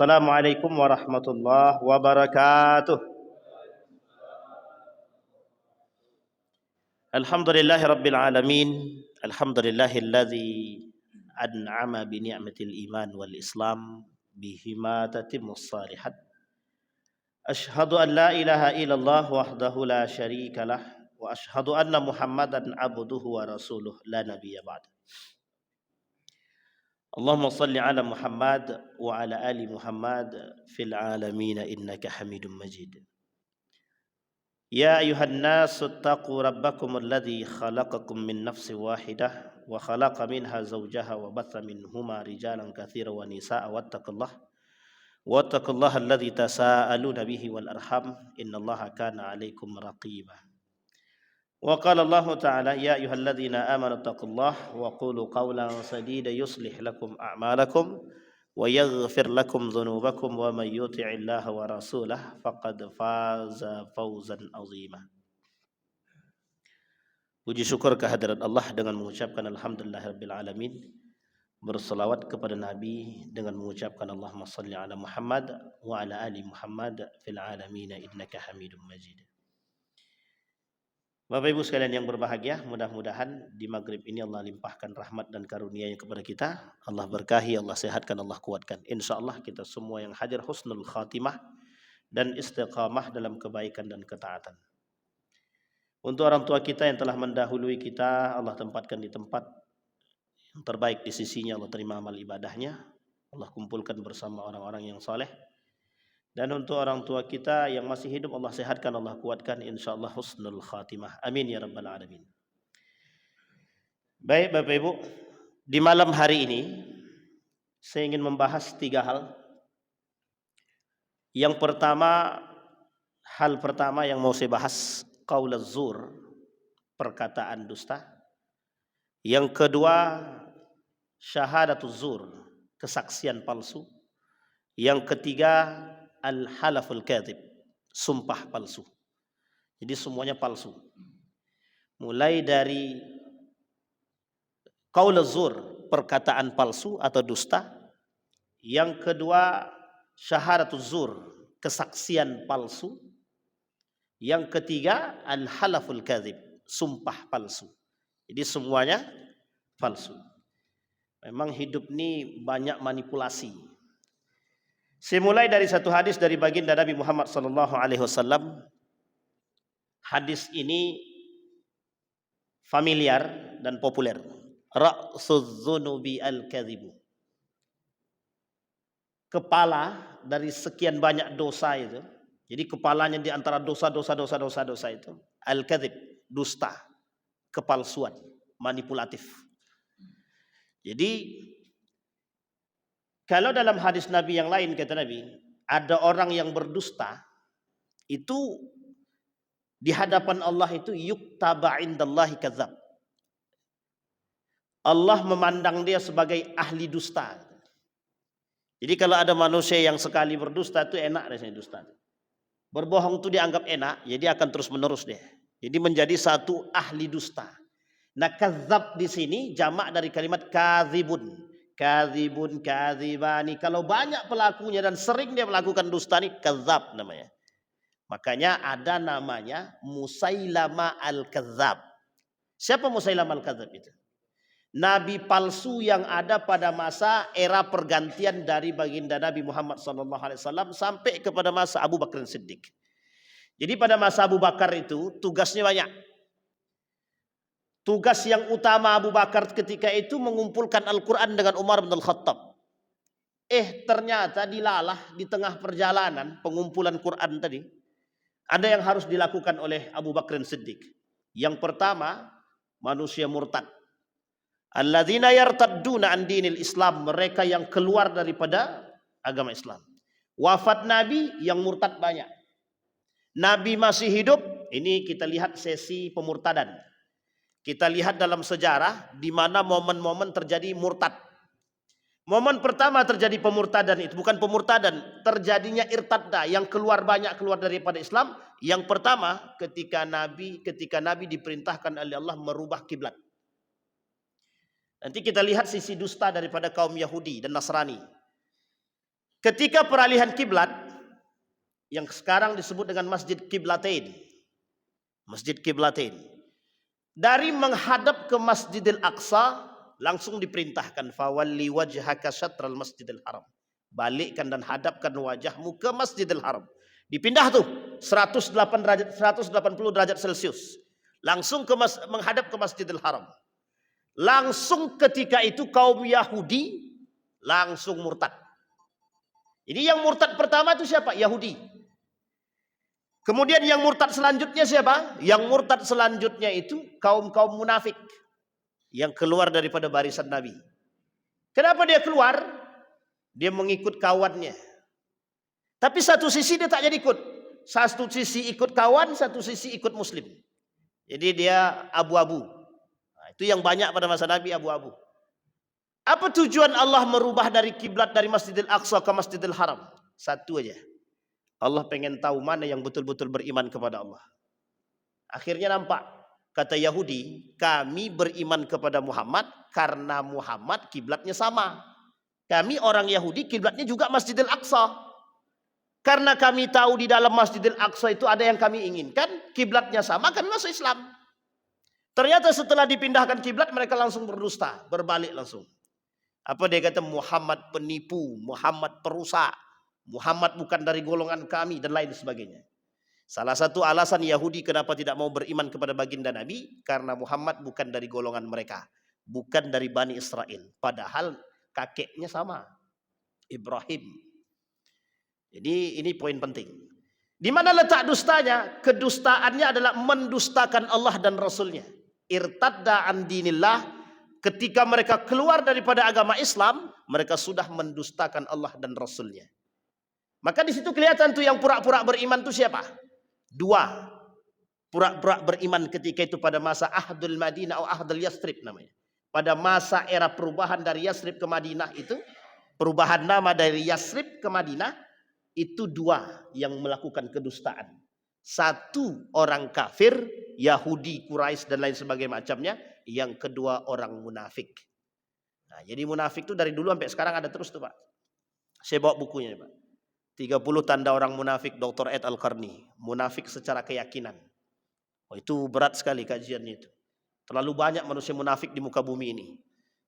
Assalamualaikum warahmatullahi wabarakatuh. Alhamdulillahi rabbil alamin. Alhamdulillahilladzi an'ama bi ni'matil iman wal islam bihima tatimmus salihat. Ashhadu an la ilaha illallah wahdahu la syarika lah wa ashhadu anna Muhammadan abduhu wa rasuluh la nabiyya ba'd. Allahumma salli ala Muhammad wa ala ali Muhammad fil alamin innaka Hamidum Majid. Ya ayuhan nas ittaqu rabbakum alladhi khalaqakum min nafsin wahidah wa khalaqa minha zawjaha wa batha minhuma rijalan katsiran wa nisaa wattaqullaha alladhi tasaaluna bihi wal arham innallaha kana 'alaikum raqiba. Wa qala Allah ta'ala ya ayyuhalladzina amanu taqullaha wa qulu qawlan sadida yuslih lakum a'malakum wa yaghfir lakum dhunubakum wa may yuti'illaha wa rasulahu faqad faza fawzan 'azima. Puji syukur kehadirat Allah dengan mengucapkan alhamdulillahirabbil alamin. Berselawat kepada Nabi dengan mengucapkan Allahumma salli ala Muhammad wa ala ali Muhammad fil alamin innaka Hamidum Majid. Bapak Ibu sekalian yang berbahagia, mudah-mudahan di maghrib ini Allah limpahkan rahmat dan karunia-Nya kepada kita. Allah berkahi, Allah sehatkan, Allah kuatkan. InsyaAllah kita semua yang hadir husnul khatimah dan istiqamah dalam kebaikan dan ketaatan. Untuk orang tua kita yang telah mendahului kita, Allah tempatkan di tempat yang terbaik di sisinya, Allah terima amal ibadahnya, Allah kumpulkan bersama orang-orang yang saleh. Dan untuk orang tua kita yang masih hidup, Allah sehatkan, Allah kuatkan, insyaallah husnul khatimah. Amin ya rabbal alamin. Baik Bapak Ibu, di malam hari ini saya ingin membahas 3 hal. Yang pertama, hal pertama yang mau saya bahas, qaulaz zur, perkataan dusta. Yang kedua, syahadatuz zur, kesaksian palsu. Yang ketiga, al-halaful kadhib, sumpah palsu. Jadi semuanya palsu. Mulai dari qaulaz zur, perkataan palsu atau dusta. Yang kedua, syahadatuz zur, kesaksian palsu. Yang ketiga, al-halaful kadhib, sumpah palsu. Jadi semuanya palsu. Memang hidup ini banyak manipulasi. Saya mulai dari satu hadis dari baginda Nabi Muhammad SAW. Hadis ini familiar dan populer. Ra'suz dzunubi al-kadzibu. Kepala dari sekian banyak dosa itu. Jadi kepalanya di antara dosa itu al-kadzib, dusta, kepalsuan, manipulatif. Jadi kalau dalam hadis Nabi yang lain kata Nabi, ada orang yang berdusta, itu di hadapan Allah itu yuktaba indallahi kadzab. Allah memandang dia sebagai ahli dusta. Jadi kalau ada manusia yang sekali berdusta itu enak rasanya dusta. Berbohong itu dianggap enak, jadi akan terus menerus deh. Jadi menjadi satu ahli dusta. Nah, kadzab di sini jamak dari kalimat kadzibun. Kadzibun, kadzibani. Kalau banyak pelakunya dan sering dia melakukan dusta ini, kadzab namanya. Makanya ada namanya Musailama al-Kadzab. Siapa Musailama al-Kadzab itu? Nabi palsu yang ada pada masa era pergantian dari baginda Nabi Muhammad SAW sampai kepada masa Abu Bakar Siddiq. Jadi pada masa Abu Bakar itu tugasnya banyak. Tugas yang utama Abu Bakar ketika itu mengumpulkan Al-Quran dengan Umar bin Al-Khattab. Ternyata dilalah di tengah perjalanan pengumpulan Quran tadi. Ada yang harus dilakukan oleh Abu Bakar Siddiq. Yang pertama, manusia murtad. Alladzina yartadduna an dinil Islam, mereka yang keluar daripada agama Islam. Wafat Nabi yang murtad banyak. Nabi masih hidup, ini kita lihat sesi pemurtadan. Kita lihat dalam sejarah di mana momen-momen terjadi murtad. Momen pertama terjadi pemurtadan itu bukan pemurtadan, terjadinya irtadda yang keluar daripada Islam. Yang pertama ketika Nabi diperintahkan oleh Allah merubah kiblat. Nanti kita lihat sisi dusta daripada kaum Yahudi dan Nasrani. Ketika peralihan kiblat yang sekarang disebut dengan Masjid Kiblatain. Masjid Kiblatain. Dari menghadap ke Masjidil Aqsa langsung diperintahkan fawalli wajhaka syatral Masjidil Haram. Balikkan dan hadapkan wajahmu ke Masjidil Haram. Dipindah tuh 180 derajat Celcius. Langsung menghadap ke Masjidil Haram. Langsung ketika itu kaum Yahudi langsung murtad. Jadi yang murtad pertama itu siapa? Yahudi. Kemudian yang murtad selanjutnya siapa? Yang murtad selanjutnya itu kaum-kaum munafik yang keluar daripada barisan Nabi. Kenapa dia keluar? Dia mengikut kawannya. Tapi satu sisi dia tak jadi ikut. Satu sisi ikut kawan, satu sisi ikut muslim. Jadi dia abu-abu. Nah, itu yang banyak pada masa Nabi, abu-abu. Apa tujuan Allah merubah dari kiblat dari Masjidil Aqsa ke Masjidil Haram? Satu aja. Allah pengen tahu mana yang betul-betul beriman kepada Allah. Akhirnya nampak. Kata Yahudi, kami beriman kepada Muhammad karena Muhammad kiblatnya sama. Kami orang Yahudi kiblatnya juga Masjidil Aqsa. Karena kami tahu di dalam Masjidil Aqsa itu ada yang kami inginkan, kiblatnya sama, kami masuk Islam. Ternyata setelah dipindahkan kiblat mereka langsung berdusta, berbalik langsung. Apa dia kata? Muhammad penipu, Muhammad perusak, Muhammad bukan dari golongan kami dan lain sebagainya. Salah satu alasan Yahudi kenapa tidak mau beriman kepada baginda Nabi karena Muhammad bukan dari golongan mereka, bukan dari Bani Israel. Padahal kakeknya sama, Ibrahim. Jadi ini poin penting. Di mana letak dustanya? Kedustaannya adalah mendustakan Allah dan Rasulnya. Irtadda an dinillah. Ketika mereka keluar daripada agama Islam, mereka sudah mendustakan Allah dan Rasulnya. Maka di situ kelihatan tuh yang pura-pura beriman tuh siapa? Dua. Pura-pura beriman ketika itu pada masa Ahdul Madinah atau Ahdul Yasrib namanya. Pada masa era perubahan dari Yasrib ke Madinah itu, perubahan nama dari Yasrib ke Madinah, itu dua yang melakukan kedustaan. Satu orang kafir, Yahudi, Quraisy dan lain sebagainya macamnya. Yang kedua orang munafik. Nah, jadi munafik itu dari dulu sampai sekarang ada terus tuh Pak. Saya bawa bukunya Pak. 30 tanda orang munafik Dr. Ed Al-Qarni. Munafik secara keyakinan. Oh, itu berat sekali kajiannya itu. Terlalu banyak manusia munafik di muka bumi ini.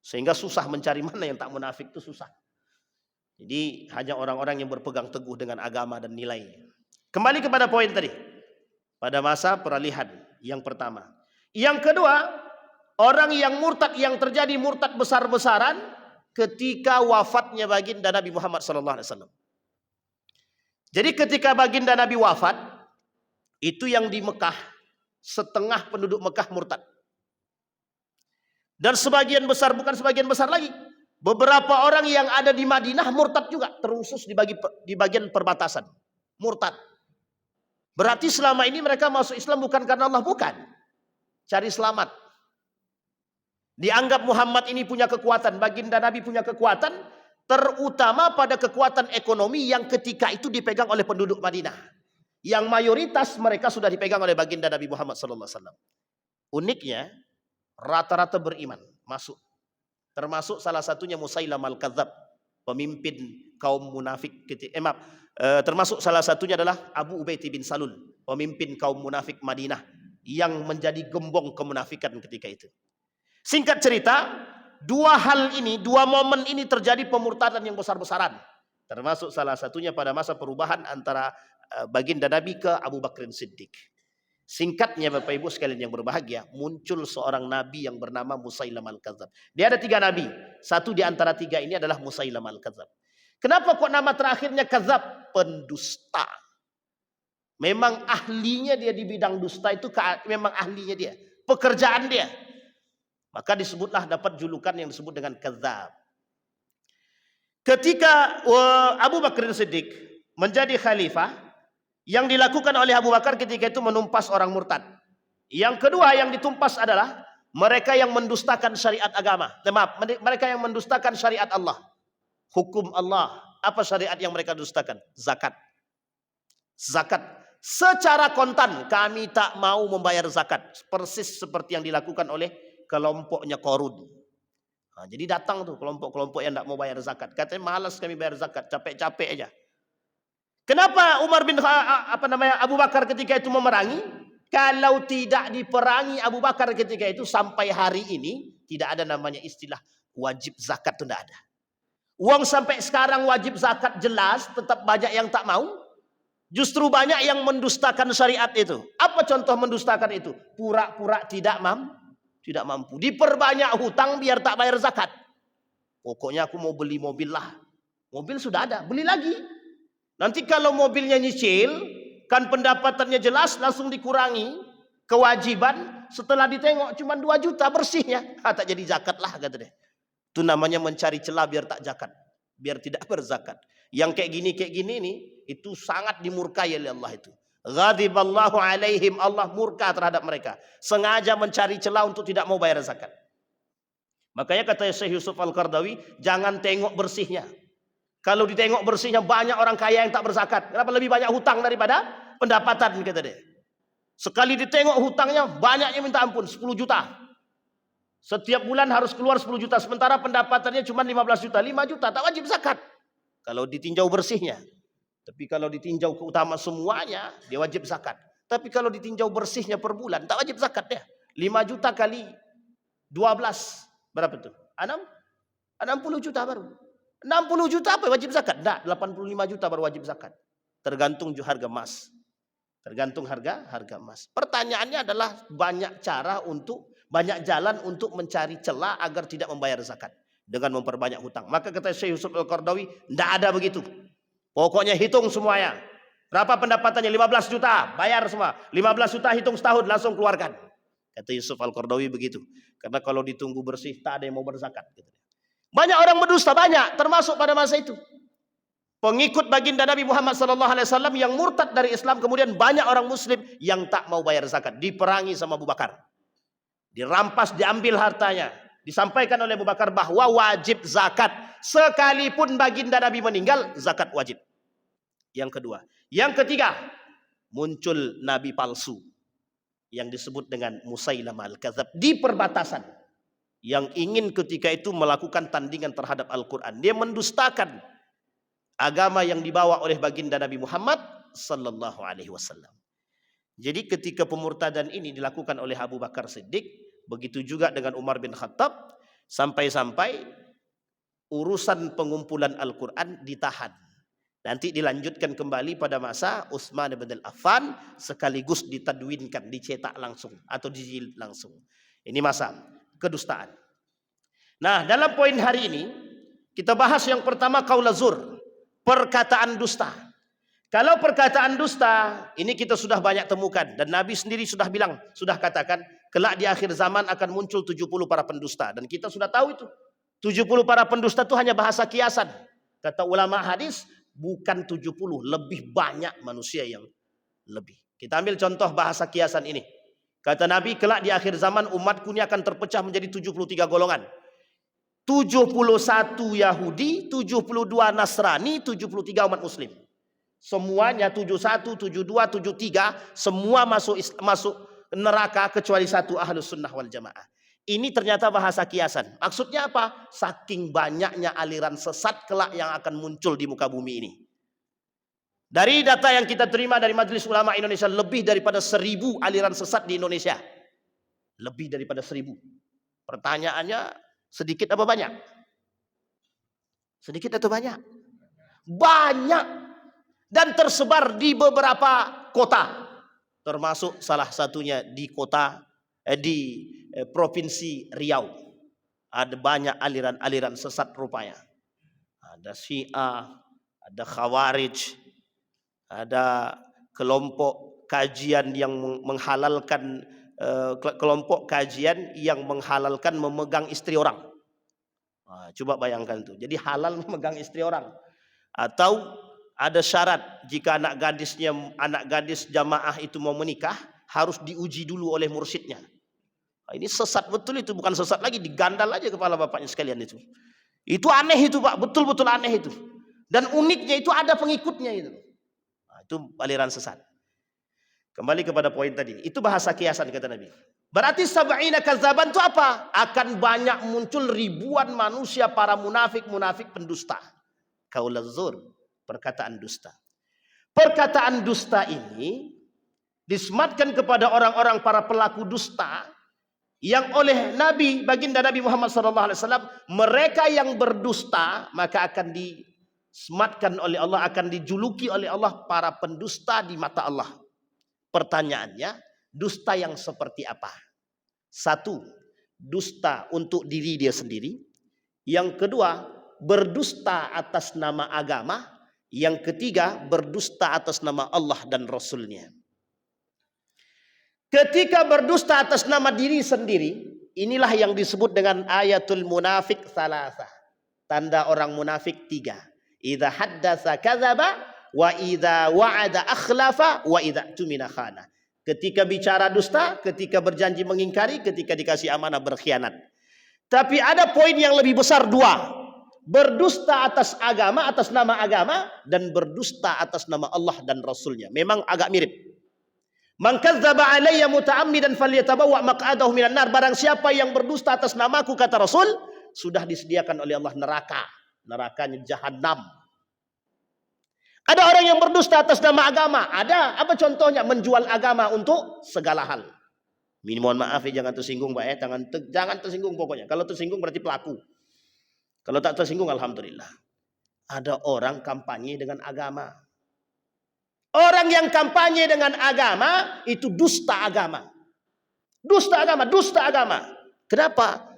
Sehingga susah mencari mana yang tak munafik itu susah. Jadi hanya orang-orang yang berpegang teguh dengan agama dan nilainya. Kembali kepada poin tadi. Pada masa peralihan yang pertama. Yang kedua, orang yang murtad yang terjadi murtad besar-besaran ketika wafatnya baginda Nabi Muhammad SAW. Jadi ketika baginda Nabi wafat, itu yang di Mekah, setengah penduduk Mekah murtad. Dan sebagian besar, bukan sebagian besar lagi, beberapa orang yang ada di Madinah murtad juga, terusus di bagian perbatasan. Murtad. Berarti selama ini mereka masuk Islam bukan karena Allah, bukan. Cari selamat. Dianggap Muhammad ini punya kekuatan, baginda Nabi punya kekuatan, terutama pada kekuatan ekonomi yang ketika itu dipegang oleh penduduk Madinah. Yang mayoritas mereka sudah dipegang oleh baginda Nabi Muhammad SAW. Uniknya, rata-rata beriman, masuk. Termasuk salah satunya Musailam al-Kadzab, pemimpin kaum munafik. Termasuk salah satunya adalah Abu Ubaid bin Salul, pemimpin kaum munafik Madinah, yang menjadi gembong kemunafikan ketika itu. Singkat cerita, dua hal ini, dua momen ini terjadi pemurtadan yang besar-besaran. Termasuk salah satunya pada masa perubahan antara baginda Nabi ke Abu Bakr Siddiq. Singkatnya Bapak Ibu sekalian yang berbahagia, muncul seorang nabi yang bernama Musailam al-Kadzab. Dia ada 3 nabi. Satu di antara 3 ini adalah Musailam al-Kadzab. Kenapa kok nama terakhirnya Kadzab? Pendusta. Memang ahlinya dia di bidang dusta itu, memang ahlinya dia. Pekerjaan dia. Maka disebutlah dapat julukan yang disebut dengan Kadzab. Ketika Abu Bakr Siddiq menjadi khalifah, yang dilakukan oleh Abu Bakar ketika itu menumpas orang murtad. Yang kedua yang ditumpas adalah mereka yang mendustakan syariat agama. Maaf, mereka yang mendustakan syariat Allah. Hukum Allah. Apa syariat yang mereka dustakan? Zakat. Zakat. Secara kontan kami tak mau membayar zakat. Persis seperti yang dilakukan oleh kelompoknya Qarun. Jadi datang tuh kelompok-kelompok yang tidak mau bayar zakat. Katanya malas kami bayar zakat, capek-capek aja. Kenapa Abu Bakar ketika itu memerangi? Kalau tidak diperangi Abu Bakar ketika itu sampai hari ini tidak ada namanya istilah wajib zakat, itu tidak ada. Uang sampai sekarang wajib zakat jelas, tetap banyak yang tak mau. Justru banyak yang mendustakan syariat itu. Apa contoh mendustakan itu? Pura-pura tidak mampu. Diperbanyak hutang biar tak bayar zakat. Pokoknya aku mau beli mobil lah. Mobil sudah ada, beli lagi. Nanti kalau mobilnya nyicil, kan pendapatannya jelas, langsung dikurangi kewajiban. Setelah ditengok cuma 2 juta bersihnya. Tak jadi zakat lah kata dia. Itu namanya mencari celah biar tak zakat, biar tidak berzakat. Yang kayak gini nih, itu sangat dimurkai oleh Allah itu. Ghadiballahu alaihim, Allah murka terhadap mereka. Sengaja mencari celah untuk tidak mau bayar zakat. Makanya kata Syekh Yusuf Al-Qaradawi, jangan tengok bersihnya. Kalau ditengok bersihnya banyak orang kaya yang tak berzakat. Kenapa? Lebih banyak hutang daripada pendapatan kata dia. Sekali ditengok hutangnya banyaknya minta ampun, 10 juta. Setiap bulan harus keluar 10 juta. Sementara pendapatannya cuma 15 juta. 5 juta tak wajib zakat. Kalau ditinjau bersihnya. Tapi kalau ditinjau keutamaan semuanya, dia wajib zakat. Tapi kalau ditinjau bersihnya per bulan, tak wajib zakat dia. 5 juta kali 12. Berapa itu? 60 juta baru. 60 juta apa wajib zakat? Tidak, 85 juta baru wajib zakat. Tergantung harga emas. Tergantung harga emas. Pertanyaannya adalah banyak jalan untuk mencari celah agar tidak membayar zakat dengan memperbanyak hutang. Maka kata Syekh Yusuf Al-Qaradawi, tidak ada begitu. Pokoknya hitung semuanya. Berapa pendapatannya? 15 juta, bayar semua. 15 juta hitung setahun, langsung keluarkan. Kata Yusuf Al-Qaradawi begitu. Karena kalau ditunggu bersih, tak ada yang mau berzakat. Banyak orang berdusta, banyak, termasuk pada masa itu. Pengikut baginda Nabi Muhammad SAW yang murtad dari Islam, kemudian banyak orang Muslim yang tak mau bayar zakat, diperangi sama Abu Bakar, dirampas, diambil hartanya, disampaikan oleh Abu Bakar bahwa wajib zakat, sekalipun baginda Nabi meninggal, zakat wajib. Yang kedua, yang ketiga, muncul Nabi palsu yang disebut dengan Musailamah Al-Kadzab di perbatasan, yang ingin ketika itu melakukan tandingan terhadap Al-Quran. Dia mendustakan agama yang dibawa oleh baginda Nabi Muhammad sallallahu alaihi wasallam. Jadi ketika pemurtadan ini dilakukan oleh Abu Bakar Siddiq, begitu juga dengan Umar bin Khattab, sampai-sampai urusan pengumpulan Al-Quran ditahan. Nanti dilanjutkan kembali pada masa Utsman bin Affan, sekaligus ditadwinkan, dicetak langsung atau dijilid langsung. Ini masa kedustaan. Nah, dalam poin hari ini kita bahas yang pertama qaul zur, perkataan dusta. Kalau perkataan dusta ini kita sudah banyak temukan, dan Nabi sendiri sudah bilang, sudah katakan kelak di akhir zaman akan muncul 70 para pendusta, dan kita sudah tahu itu. 70 para pendusta itu hanya bahasa kiasan. Kata ulama hadis, bukan 70, lebih banyak manusia yang lebih. Kita ambil contoh bahasa kiasan ini. Kata Nabi, kelak di akhir zaman umatku ini akan terpecah menjadi 73 golongan. 71 Yahudi, 72 Nasrani, 73 umat Muslim. Semuanya 71, 72, 73 semua masuk neraka kecuali satu, Ahlus Sunnah wal Jamaah. Ini ternyata bahasa kiasan. Maksudnya apa? Saking banyaknya aliran sesat kelak yang akan muncul di muka bumi ini. Dari data yang kita terima dari Majelis Ulama Indonesia, lebih daripada 1000 aliran sesat di Indonesia. Lebih daripada 1000. Pertanyaannya, sedikit apa banyak? Sedikit atau banyak? Banyak. Dan tersebar di beberapa kota. Termasuk salah satunya di Provinsi Riau. Ada banyak aliran-aliran sesat rupanya. Ada Syiah, ada Khawarij, ada kelompok kajian yang menghalalkan memegang istri orang. Nah, coba bayangkan tuh. Jadi halal memegang istri orang. Atau ada syarat, jika anak gadis jamaah itu mau menikah, harus diuji dulu oleh mursyidnya. Nah, ini sesat betul itu, bukan sesat lagi, digandal aja kepala bapaknya sekalian itu. Itu aneh itu Pak, betul-betul aneh itu. Dan uniknya itu ada pengikutnya itu. Nah, itu aliran sesat. Kembali kepada poin tadi, itu bahasa kiasan kata Nabi. Berarti sab'ina kazaban itu apa? Akan banyak muncul ribuan manusia para munafik pendusta. Qaulaz zur, perkataan dusta. Perkataan dusta ini disematkan kepada orang-orang para pelaku dusta yang oleh Nabi, baginda Nabi Muhammad SAW, mereka yang berdusta maka akan disematkan oleh Allah, akan dijuluki oleh Allah para pendusta di mata Allah. Pertanyaannya, dusta yang seperti apa? Satu, dusta untuk diri dia sendiri. Yang kedua, berdusta atas nama agama. Yang ketiga, berdusta atas nama Allah dan Rasulnya. Ketika berdusta atas nama diri sendiri, inilah yang disebut dengan ayatul munafik salasah. Tanda orang munafik 3. Idza haddasa kadzaba wa idza wa'ada akhlafa wa idza tumina khana. Ketika bicara dusta, ketika berjanji mengingkari, ketika dikasih amanah berkhianat. Tapi ada poin yang lebih besar 2. Berdusta atas agama, atas nama agama, dan berdusta atas nama Allah dan Rasulnya. Memang agak mirip. Man kadzdzaba alayya muta'ammidan falyatabawwa maq'adahu minan nar. Barang siapa yang berdusta atas namaku, kata Rasul, sudah disediakan oleh Allah neraka. Nerakanya jahanam. Ada orang yang berdusta atas nama agama. Ada. Apa contohnya? Menjual agama untuk segala hal. Mohon maaf ya, jangan tersinggung Pak ya. Jangan tersinggung pokoknya. Kalau tersinggung berarti pelaku. Kalau tak tersinggung alhamdulillah. Ada orang kampanye dengan agama. Orang yang kampanye dengan agama itu dusta agama. Dusta agama, dusta agama. Kenapa?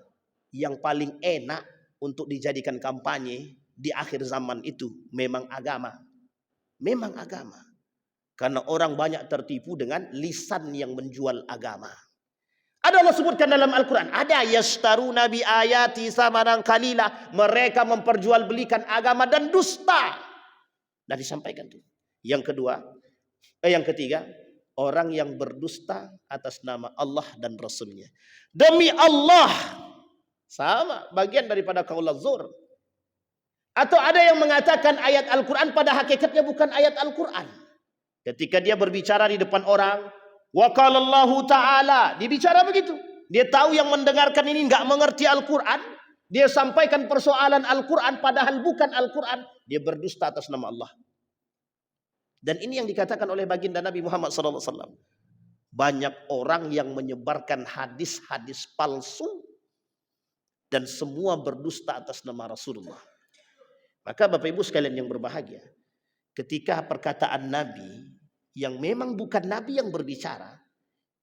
Yang paling enak untuk dijadikan kampanye di akhir zaman itu memang agama. Memang agama. Karena orang banyak tertipu dengan lisan yang menjual agama. Ada Allah sebutkan dalam Al-Quran. Ada yashtaruna bi ayati samanan qalila. Mereka memperjualbelikan agama dan dusta. Dan disampaikan tuh. Yang ketiga, orang yang berdusta atas nama Allah dan Rasulnya. Demi Allah, sama, bagian daripada qaulaz zur. Atau ada yang mengatakan ayat Al-Quran pada hakikatnya bukan ayat Al-Quran. Ketika dia berbicara di depan orang, wa qala Allahu ta'ala, dia bicara begitu. Dia tahu yang mendengarkan ini enggak mengerti Al-Quran, dia sampaikan persoalan Al-Quran padahal bukan Al-Quran, dia berdusta atas nama Allah. Dan ini yang dikatakan oleh baginda Nabi Muhammad SAW. Banyak orang yang menyebarkan hadis-hadis palsu dan semua berdusta atas nama Rasulullah. Maka Bapak Ibu sekalian yang berbahagia, ketika perkataan Nabi yang memang bukan Nabi yang berbicara,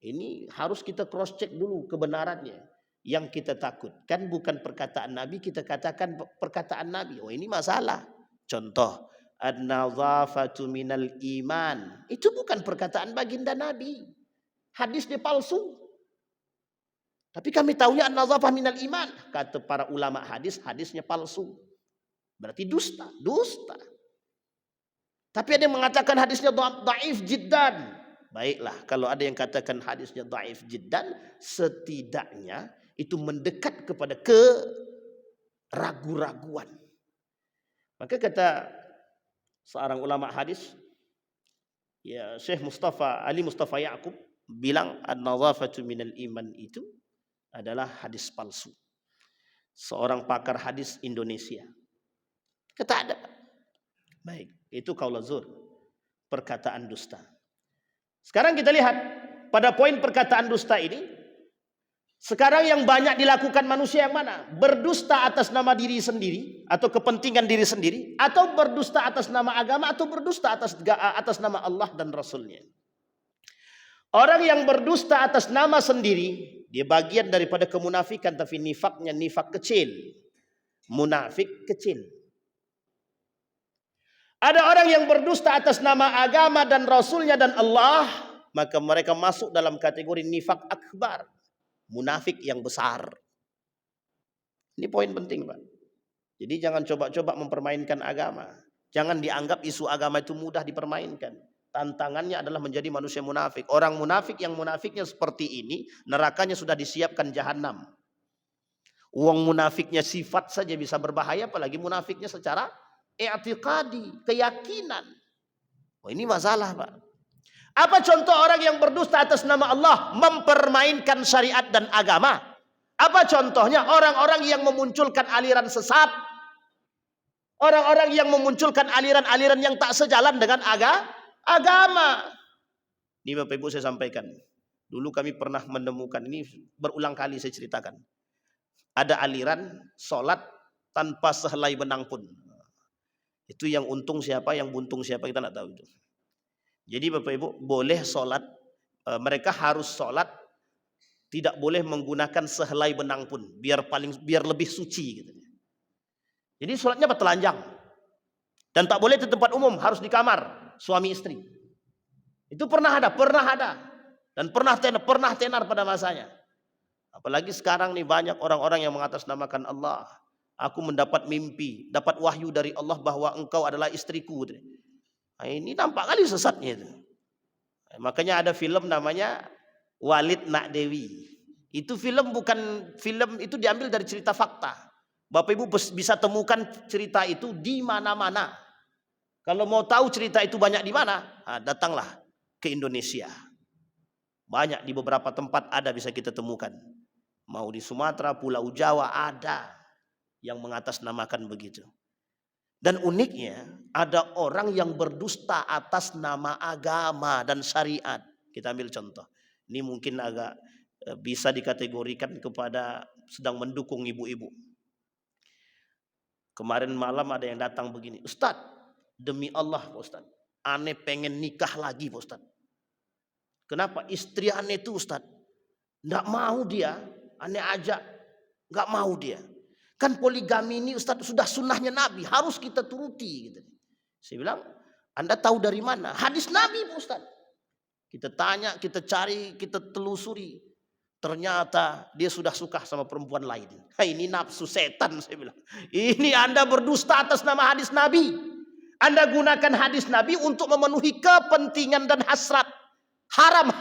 ini harus kita cross check dulu kebenarannya. Yang kita takutkan bukan perkataan Nabi, kita katakan perkataan Nabi. Oh ini masalah. Contoh, an-nadhafatu minal iman. Itu bukan perkataan baginda Nabi. Hadisnya palsu. Tapi kami tahunya an-nadhafah minal iman. Kata para ulama hadis, hadisnya palsu. Berarti dusta. Dusta. Tapi ada yang mengatakan hadisnya dhaif jiddan. Baiklah, kalau ada yang katakan hadisnya dhaif jiddan, setidaknya itu mendekat kepada keragu-raguan. Maka kata seorang ulama hadis, ya Syekh Ali Mustafa Ya'qub bilang an-nadhafatu minal iman itu adalah hadis palsu. Seorang pakar hadis Indonesia. Kata ada. Baik, itu qaulaz zur, perkataan dusta. Sekarang kita lihat pada poin perkataan dusta ini. Sekarang yang banyak dilakukan manusia yang mana? Berdusta atas nama diri sendiri atau kepentingan diri sendiri, atau berdusta atas nama agama, atau berdusta atas nama Allah dan Rasulnya. Orang yang berdusta atas nama sendiri, dia bagian daripada kemunafikan, tapi nifaknya nifak kecil. Munafik kecil. Ada orang yang berdusta atas nama agama dan Rasulnya dan Allah, maka mereka masuk dalam kategori nifak akbar. Munafik yang besar. Ini poin penting Pak. Jadi jangan coba-coba mempermainkan agama. Jangan dianggap isu agama itu mudah dipermainkan. Tantangannya adalah menjadi manusia munafik. Orang munafik yang munafiknya seperti ini, nerakanya sudah disiapkan jahanam. Uang munafiknya sifat saja bisa berbahaya, apalagi munafiknya secara i'tiqadi, keyakinan. Oh, ini masalah Pak. Apa contoh orang yang berdusta atas nama Allah, mempermainkan syariat dan agama? Apa contohnya? Orang-orang yang memunculkan aliran sesat, orang-orang yang memunculkan aliran-aliran yang tak sejalan dengan agama. Ini Bapak Ibu saya sampaikan. Dulu kami pernah menemukan, ini berulang kali saya ceritakan. Ada aliran sholat tanpa sehelai benang pun. Itu yang untung siapa, yang buntung siapa kita tidak tahu itu. Jadi Bapak Ibu boleh sholat, mereka harus sholat tidak boleh menggunakan sehelai benang pun, biar lebih suci gitu. Jadi sholatnya bertelanjang dan tak boleh di tempat umum, harus di kamar suami istri. Itu pernah ada dan pernah tenar pada masanya. Apalagi sekarang nih banyak orang-orang yang mengatasnamakan Allah. Aku mendapat mimpi, dapat wahyu dari Allah bahwa engkau adalah istriku. Nah, ini nampak kali sesatnya itu. Makanya ada film namanya Walid Nak Dewi. Itu film itu diambil dari cerita fakta. Bapak Ibu bisa temukan cerita itu di mana-mana. Kalau mau tahu cerita itu banyak di mana, datanglah ke Indonesia. Banyak di beberapa tempat ada bisa kita temukan. Mau di Sumatera, Pulau Jawa ada yang mengatasnamakan begitu. Dan uniknya ada orang yang berdusta atas nama agama dan syariat. Kita ambil contoh. Ini mungkin agak bisa dikategorikan kepada sedang mendukung ibu-ibu. Kemarin malam ada yang datang begini, Ustadz, demi Allah Pak Ustadz, ane pengen nikah lagi Pak Ustadz. Kenapa? Istri ane itu Ustadz, nggak mau dia, ane ajak, nggak mau dia. Kan poligami ini Ustadz sudah sunnahnya Nabi, harus kita turuti. Gitu. Saya bilang, Anda tahu dari mana? Hadis Nabi Pak Ustadz. Kita tanya, kita cari, kita telusuri. Ternyata dia sudah suka sama perempuan lain. Ini nafsu setan saya bilang. Ini Anda berdusta atas nama hadis Nabi. Anda gunakan hadis Nabi untuk memenuhi kepentingan dan hasrat. Haram.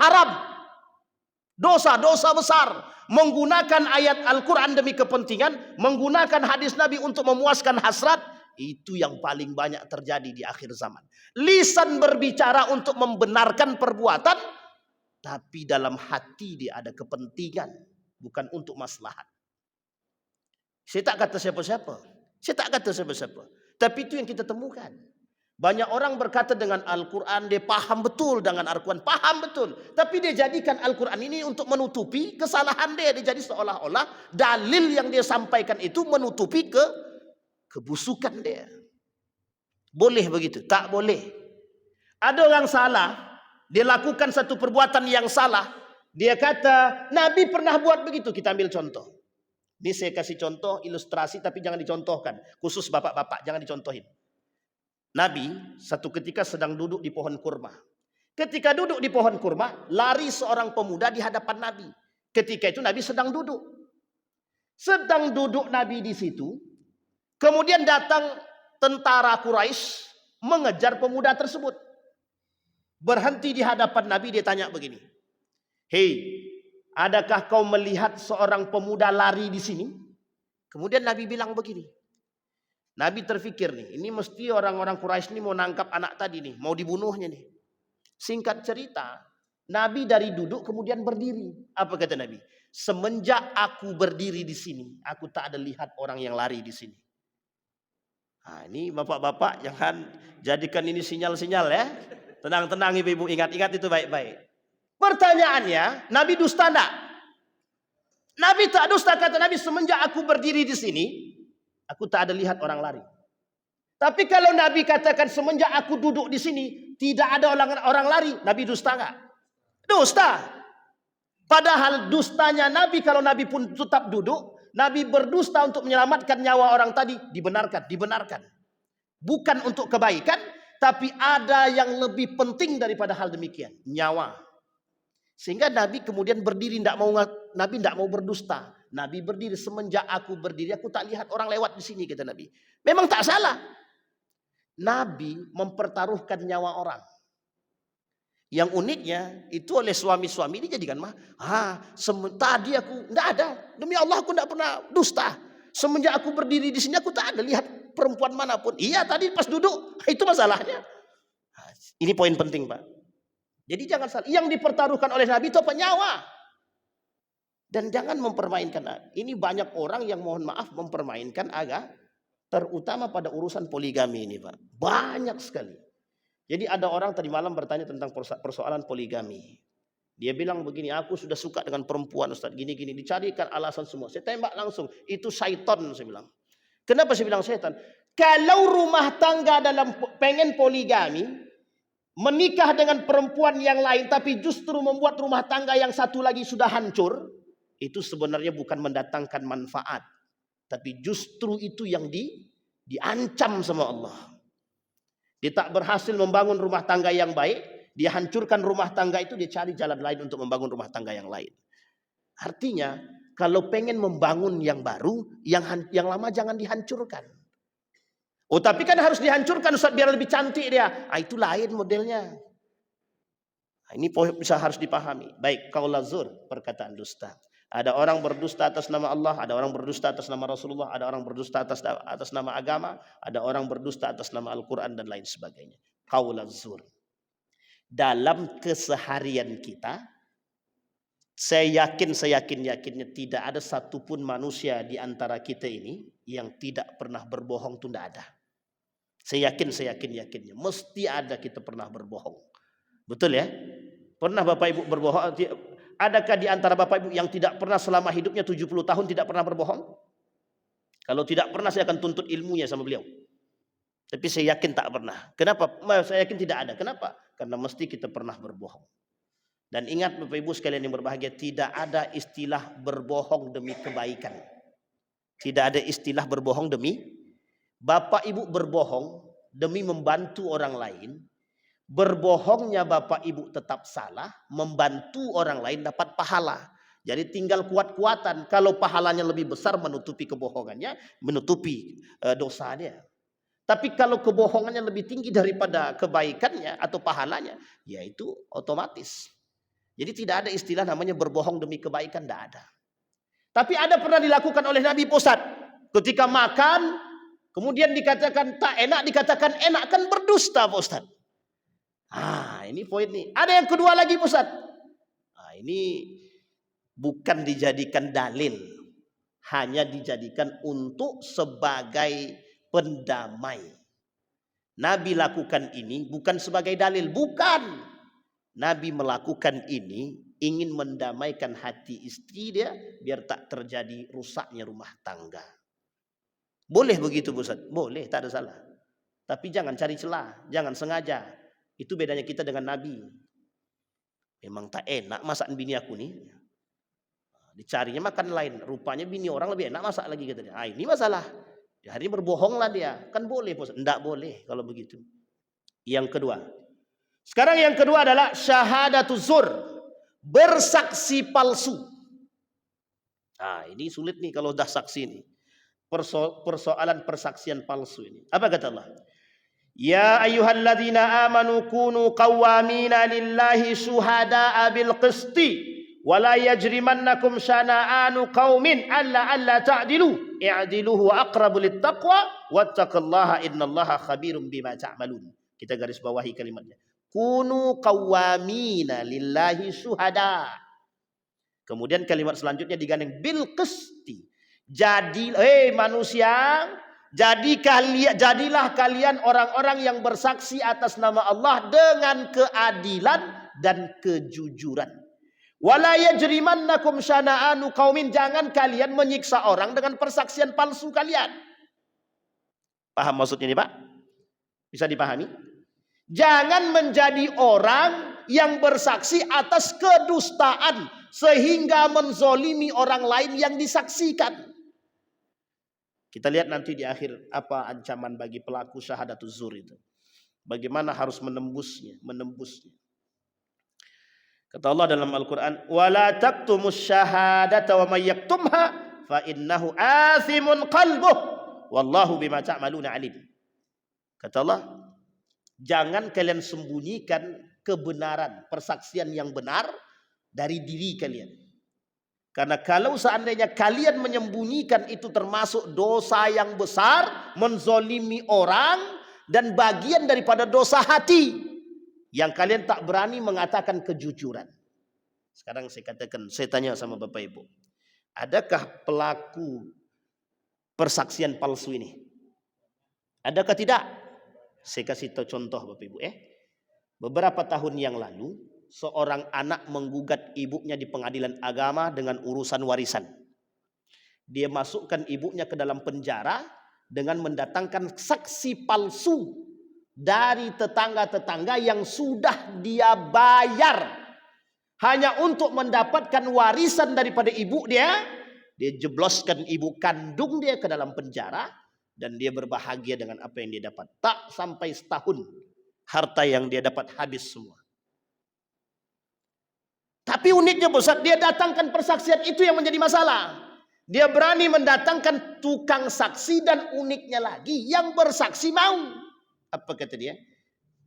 Dosa besar. Menggunakan ayat Al-Quran demi kepentingan. Menggunakan hadis Nabi untuk memuaskan hasrat. Itu yang paling banyak terjadi di akhir zaman. Lisan berbicara untuk membenarkan perbuatan. Tapi dalam hati dia ada kepentingan. Bukan untuk maslahat. Saya tak kata siapa-siapa. Tapi itu yang kita temukan. Banyak orang berkata dengan Al-Quran. Dia paham betul dengan Al-Quran. Paham betul. Tapi dia jadikan Al-Quran ini untuk menutupi kesalahan dia. Dia jadi seolah-olah dalil yang dia sampaikan itu menutupi kebusukan dia. Boleh begitu? Tak boleh. Ada orang salah. Dia lakukan satu perbuatan yang salah. Dia kata, Nabi pernah buat begitu. Kita ambil contoh. Ini saya kasih contoh, ilustrasi, tapi jangan dicontohkan. Khusus bapak-bapak, jangan dicontohin. Nabi satu ketika sedang duduk di pohon kurma. Ketika duduk di pohon kurma, lari seorang pemuda di hadapan Nabi. Ketika itu Nabi sedang duduk. Sedang duduk Nabi di situ. Kemudian datang tentara Quraisy mengejar pemuda tersebut. Berhenti di hadapan Nabi, dia tanya begini. Hei, adakah kau melihat seorang pemuda lari di sini? Kemudian Nabi bilang begini. Nabi terfikir nih, ini mesti orang-orang Quraisy ini mau nangkap anak tadi nih, mau dibunuhnya nih. Singkat cerita, Nabi dari duduk kemudian berdiri. Apa kata Nabi? Semenjak aku berdiri di sini, aku tak ada lihat orang yang lari di sini. Nah, ini bapak-bapak jangan jadikan ini sinyal-sinyal ya. Tenang-tenang ibu-ibu, ingat-ingat itu baik-baik. Pertanyaannya, Nabi dusta enggak? Nabi tak dusta, kata Nabi, semenjak aku berdiri di sini, aku tak ada lihat orang lari. Tapi kalau Nabi katakan semenjak aku duduk di sini, tidak ada orang lari, Nabi dusta enggak? Dusta. Padahal dustanya Nabi, kalau Nabi pun tetap duduk, Nabi berdusta untuk menyelamatkan nyawa orang tadi, dibenarkan. Bukan untuk kebaikan, tapi ada yang lebih penting daripada hal demikian, nyawa. Sehingga Nabi kemudian berdiri, Nabi tidak mau berdusta. Nabi berdiri, semenjak aku berdiri, aku tak lihat orang lewat di sini, kata Nabi. Memang tak salah. Nabi mempertaruhkan nyawa orang. Yang uniknya itu oleh suami-suami dijadikan tadi aku tidak ada, demi Allah aku tidak pernah dusta. Semenjak aku berdiri di sini aku tak ada lihat perempuan manapun. Iya tadi pas duduk, itu masalahnya. Ini poin penting Pak. Jadi jangan salah. Yang dipertaruhkan oleh Nabi itu apa? Nyawa. Dan jangan mempermainkan. Ini banyak orang yang mohon maaf mempermainkan agama. Terutama pada urusan poligami ini, Pak. Banyak sekali. Jadi ada orang tadi malam bertanya tentang persoalan poligami. Dia bilang begini, aku sudah suka dengan perempuan Ustaz, gini-gini. Dicarikan alasan semua. Saya tembak langsung, itu syaitan saya bilang. Kenapa saya bilang syaitan? Kalau rumah tangga dalam pengen poligami, menikah dengan perempuan yang lain, tapi justru membuat rumah tangga yang satu lagi sudah hancur, itu sebenarnya bukan mendatangkan manfaat. Tapi justru itu yang diancam sama Allah. Dia tak berhasil membangun rumah tangga yang baik, dia hancurkan rumah tangga itu, dia cari jalan lain untuk membangun rumah tangga yang lain. Artinya, kalau pengen membangun yang baru, yang lama jangan dihancurkan. Oh, tapi kan harus dihancurkan Ustaz biar lebih cantik dia. Itu lain modelnya. Ini bisa harus dipahami. Baik, qaul zur, perkataan dusta. Ada orang berdusta atas nama Allah, ada orang berdusta atas nama Rasulullah, ada orang berdusta atas nama agama, ada orang berdusta atas nama Al-Quran dan lain sebagainya. Qaul zur. Dalam keseharian kita, saya yakinnya tidak ada satupun manusia di antara kita ini yang tidak pernah berbohong, itu tidak ada. Saya yakinnya. Mesti ada kita pernah berbohong. Betul ya? Pernah Bapak Ibu berbohong? Adakah di antara Bapak Ibu yang tidak pernah selama hidupnya 70 tahun tidak pernah berbohong? Kalau tidak pernah saya akan tuntut ilmunya sama beliau. Tapi saya yakin tak pernah. Kenapa? Saya yakin tidak ada. Kenapa? Karena mesti kita pernah berbohong. Dan ingat Bapak Ibu sekalian yang berbahagia, tidak ada istilah berbohong demi kebaikan. Tidak ada istilah berbohong demi. Bapak Ibu berbohong demi membantu orang lain. Berbohongnya Bapak Ibu tetap salah, membantu orang lain dapat pahala. Jadi tinggal kuat-kuatan. Kalau pahalanya lebih besar menutupi kebohongannya, menutupi dosanya. Tapi kalau kebohongannya lebih tinggi daripada kebaikannya atau pahalanya, ya itu otomatis. Jadi tidak ada istilah namanya berbohong demi kebaikan, tidak ada. Tapi ada pernah dilakukan oleh Nabi Ustaz. Ketika makan, kemudian dikatakan tak enak, dikatakan enak, kan berdusta Ustaz. Ini poin nih. Ada yang kedua lagi Ustaz. Ini bukan dijadikan dalil, hanya dijadikan untuk sebagai pendamai. Nabi lakukan ini bukan sebagai dalil, bukan. Nabi melakukan ini ingin mendamaikan hati istri dia biar tak terjadi rusaknya rumah tangga. Boleh begitu Ustaz? Boleh, tak ada salah. Tapi jangan cari celah, jangan sengaja. Itu bedanya kita dengan Nabi. Memang tak enak masakan bini aku nih. Dicarinya makan lain. Rupanya bini orang lebih enak masak lagi katanya. Ini masalah. Hari ini berbohonglah dia. Kan boleh. Tidak boleh kalau begitu. Yang kedua. Sekarang yang kedua adalah syahadatu zur. Bersaksi palsu. Ini sulit nih kalau dah saksi ini. Persoalan persaksian palsu ini. Apa kata Allah? Ya ayyuhalladzina amanu kunu qawwamina lillahi syuhada'a bil qisti wa la yajrimannakum syana'anu qaumin alla ta'dilu i'dilu huwa aqrabu littaqwa wattaqullaha innallaha khabirum bima ta'malun. Kita garis bawahi kalimatnya. Kunu qawwamina lillahi syuhada. Kemudian kalimat selanjutnya digandeng bil qisti. Jadi manusia, jadilah kalian orang-orang yang bersaksi atas nama Allah dengan keadilan dan kejujuran. Wala yajrimannakum syana'anu qaumin, jangan kalian menyiksa orang dengan persaksian palsu kalian. Paham maksudnya ini Pak? Bisa dipahami? Jangan menjadi orang yang bersaksi atas kedustaan sehingga menzolimi orang lain yang disaksikan. Kita lihat nanti di akhir apa ancaman bagi pelaku syahadatul zur itu. Bagaimana harus menembusnya. Kata Allah dalam Al-Quran, وَلَا تَكْتُمُ الشَّهَادَةَ وَمَنْ يَكْتُمْهَا فَإِنَّهُ آثِمٌ قَلْبُهُ وَاللَّهُ بِمَا تَعْمَلُونَ عَلِيمٌ. Kata Allah, jangan kalian sembunyikan kebenaran, persaksian yang benar dari diri kalian. Karena kalau seandainya kalian menyembunyikan itu termasuk dosa yang besar, menzolimi orang, dan bagian daripada dosa hati. yang kalian tak berani mengatakan kejujuran. Sekarang saya tanya sama Bapak Ibu, adakah pelaku persaksian palsu ini? Adakah tidak? Saya kasih tahu contoh Bapak Ibu. Beberapa tahun yang lalu, seorang anak menggugat ibunya di pengadilan agama dengan urusan warisan. Dia masukkan ibunya ke dalam penjara dengan mendatangkan saksi palsu dari tetangga-tetangga yang sudah dia bayar hanya untuk mendapatkan warisan daripada ibu dia. Dia jebloskan ibu kandung dia ke dalam penjara dan dia berbahagia dengan apa yang dia dapat. Tak sampai setahun harta yang dia dapat habis semua. Tapi uniknya Ustaz, dia datangkan persaksian itu yang menjadi masalah. Dia berani mendatangkan tukang saksi dan uniknya lagi yang bersaksi mau. Apa kata dia?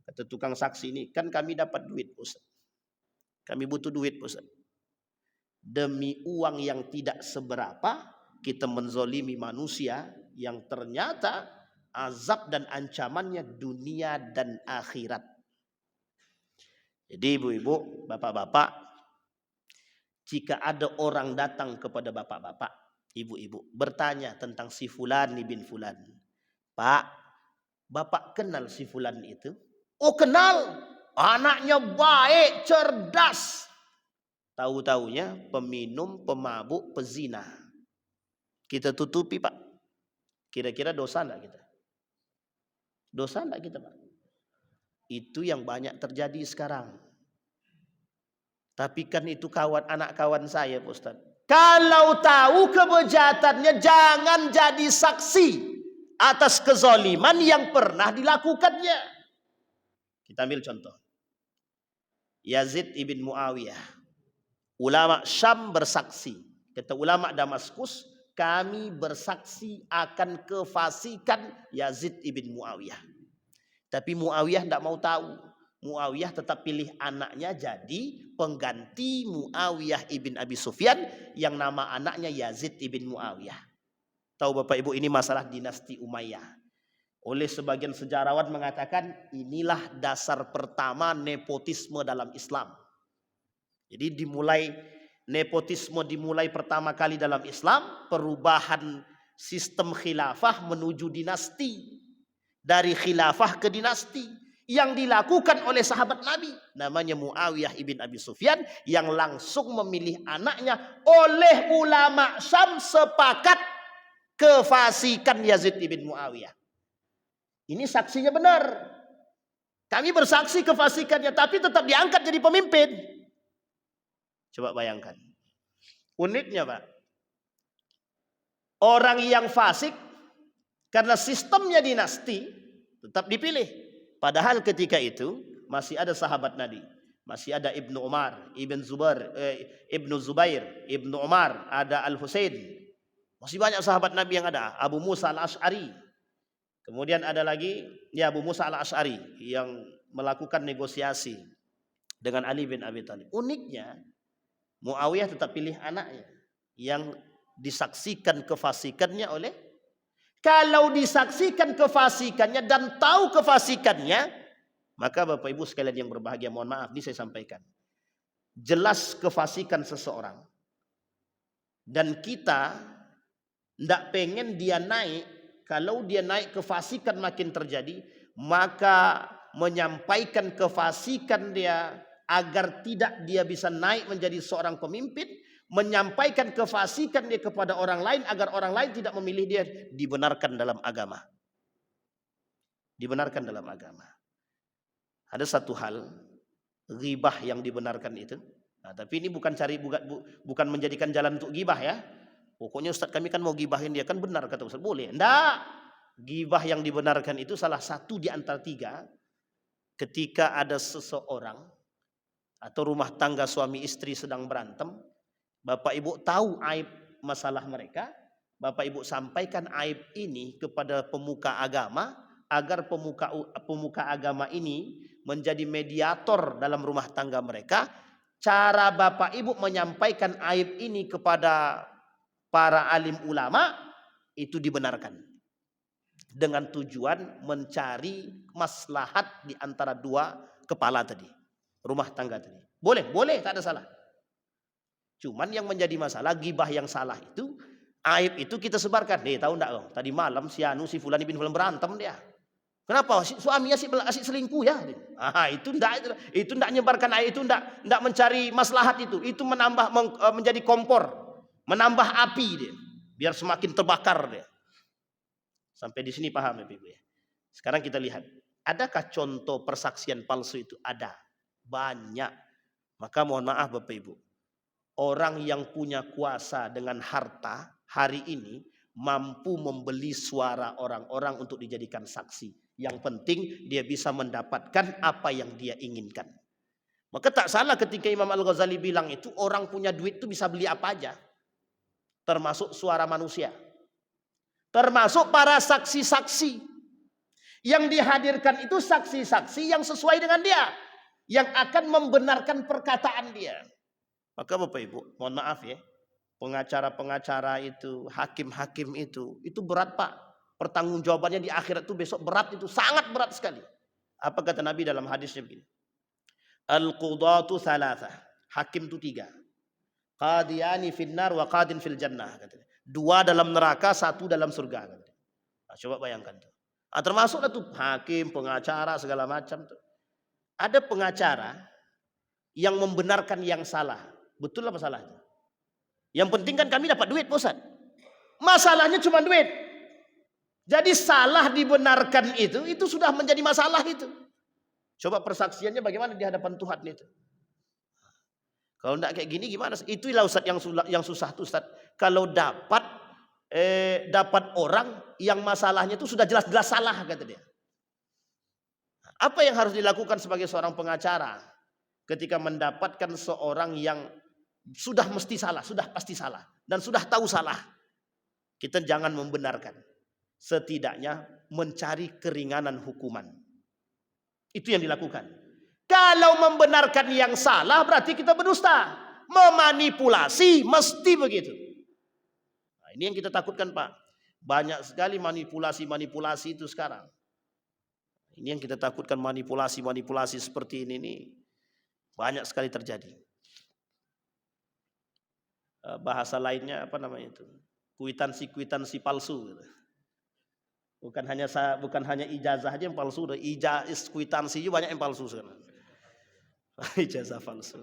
Kata tukang saksi ini, kan kami dapat duit Ustaz. Kami butuh duit Ustaz. Demi uang yang tidak seberapa, kita menzolimi manusia yang ternyata azab dan ancamannya dunia dan akhirat. Jadi ibu-ibu, bapak-bapak, jika ada orang datang kepada bapak-bapak, ibu-ibu, bertanya tentang si Fulan bin Fulan. Pak, bapak kenal si Fulan itu? Oh kenal, anaknya baik, cerdas. Tahu-taunya peminum, pemabuk, pezina. Kita tutupi Pak. Kira-kira dosa enggak kita? Dosa enggak kita Pak? Itu yang banyak terjadi sekarang. Tapi kan itu anak kawan saya Pak Ustaz. Kalau tahu kebejatannya, jangan jadi saksi atas kezaliman yang pernah dilakukannya. Kita ambil contoh. Yazid ibn Muawiyah. Ulama Syam bersaksi. Kata ulama Damaskus, kami bersaksi akan kefasikan Yazid ibn Muawiyah. Tapi Muawiyah tidak mau tahu. Muawiyah tetap pilih anaknya jadi pengganti Muawiyah ibn Abi Sufyan yang nama anaknya Yazid ibn Muawiyah. Tahu Bapak Ibu, ini masalah dinasti Umayyah. Oleh sebagian sejarawan mengatakan inilah dasar pertama nepotisme dalam Islam. Jadi nepotisme dimulai pertama kali dalam Islam, perubahan sistem khilafah menuju dinasti. Dari khilafah ke dinasti yang dilakukan oleh sahabat Nabi namanya Muawiyah ibn Abi Sufyan yang langsung memilih anaknya. Oleh ulama Syam sepakat kefasikan Yazid ibn Muawiyah. Ini saksinya benar. Kami bersaksi kefasikannya, tapi tetap diangkat jadi pemimpin. Coba bayangkan. Uniknya Pak, orang yang fasik karena sistemnya dinasti tetap dipilih. Padahal ketika itu masih ada sahabat Nabi. Masih ada Ibnu Umar, Ibnu Zubair, Ibnu Umar, ada Al-Husain. Masih banyak sahabat Nabi yang ada. Abu Musa Al-Asy'ari. Kemudian ada lagi Abu Musa Al-Asy'ari yang melakukan negosiasi dengan Ali bin Abi Thalib. Uniknya Muawiyah tetap pilih anaknya yang disaksikan kefasikannya oleh. Kalau disaksikan kefasikannya dan tahu kefasikannya, maka Bapak Ibu sekalian yang berbahagia, mohon maaf, ini saya sampaikan. Jelas kefasikan seseorang. Dan kita tidak pengen dia naik. Kalau dia naik kefasikan makin terjadi, maka menyampaikan kefasikan dia agar tidak dia bisa naik menjadi seorang pemimpin, menyampaikan kefasikan dia kepada orang lain agar orang lain tidak memilih dia, dibenarkan dalam agama. Dibenarkan dalam agama. Ada satu hal, ghibah yang dibenarkan itu. Nah, tapi ini bukan menjadikan jalan untuk ghibah ya. Pokoknya Ustaz kami kan mau gibahin dia, kan benar kata Ustaz, boleh. Enggak. Ghibah yang dibenarkan itu salah satu di antara tiga. Ketika ada seseorang atau rumah tangga suami istri sedang berantem, Bapak Ibu tahu aib masalah mereka, Bapak Ibu sampaikan aib ini kepada pemuka agama agar pemuka agama ini menjadi mediator dalam rumah tangga mereka. Cara Bapak Ibu menyampaikan aib ini kepada para alim ulama itu dibenarkan dengan tujuan mencari maslahat di antara dua kepala tadi, rumah tangga tadi. Boleh, boleh, tak ada salah. Cuman yang menjadi masalah gibah yang salah itu, aib itu kita sebarkan. Nih, tahu enggak kau? Tadi malam si Anu si Fulan bin Fulan berantem dia. Kenapa? Suaminya asik selingkuh ya. Itu enggak nyebarkan aib, itu enggak mencari maslahat itu. Itu menambah menjadi kompor, menambah api dia. Biar semakin terbakar dia. Sampai di sini paham ya, Ibu ya. Sekarang kita lihat, adakah contoh persaksian palsu itu? Ada. Banyak. Maka mohon maaf Bapak Ibu. Orang yang punya kuasa dengan harta hari ini mampu membeli suara orang-orang untuk dijadikan saksi. Yang penting dia bisa mendapatkan apa yang dia inginkan. Maka tak salah ketika Imam Al-Ghazali bilang itu orang punya duit itu bisa beli apa aja. Termasuk suara manusia. Termasuk para saksi-saksi. Yang dihadirkan itu saksi-saksi yang sesuai dengan dia. Yang akan membenarkan perkataan dia. Maka Bapak Ibu, mohon maaf ya. Pengacara-pengacara itu, hakim-hakim itu berat Pak. Pertanggungjawabannya di akhirat itu besok berat, itu sangat berat sekali. Apa kata Nabi dalam hadisnya begini? Al-qudatu thalatha. Hakim itu 3. Qadiyani finnar wa qadin fil jannah. Katanya. 2 dalam neraka, 1 dalam surga. Katanya. Nah, coba bayangkan tuh. Termasuklah tuh hakim, pengacara, segala macam tuh. Ada pengacara yang membenarkan yang salah. Betul apa salahnya? Yang penting kan kami dapat duit, Ustaz. Masalahnya cuma duit. Jadi salah dibenarkan itu sudah menjadi masalah itu. Coba persaksiannya bagaimana di hadapan Tuhan itu. Kalau enggak kayak gini gimana? Itulah Ustaz yang susah tuh Ustaz. Kalau dapat orang yang masalahnya itu sudah jelas-jelas salah kata dia. Apa yang harus dilakukan sebagai seorang pengacara ketika mendapatkan seorang yang sudah mesti salah, sudah pasti salah, dan sudah tahu salah? Kita jangan membenarkan. Setidaknya mencari keringanan hukuman. Itu yang dilakukan. Kalau membenarkan yang salah berarti kita berdusta. Memanipulasi mesti begitu. Nah, ini yang kita takutkan Pak. Banyak sekali manipulasi itu sekarang. Ini yang kita takutkan, manipulasi seperti ini nih banyak sekali terjadi. Bahasa lainnya apa namanya itu? Kuitansi palsu. Bukan hanya ijazah aja yang palsu, kuitansi juga banyak yang palsu sekarang. Ijazah palsu.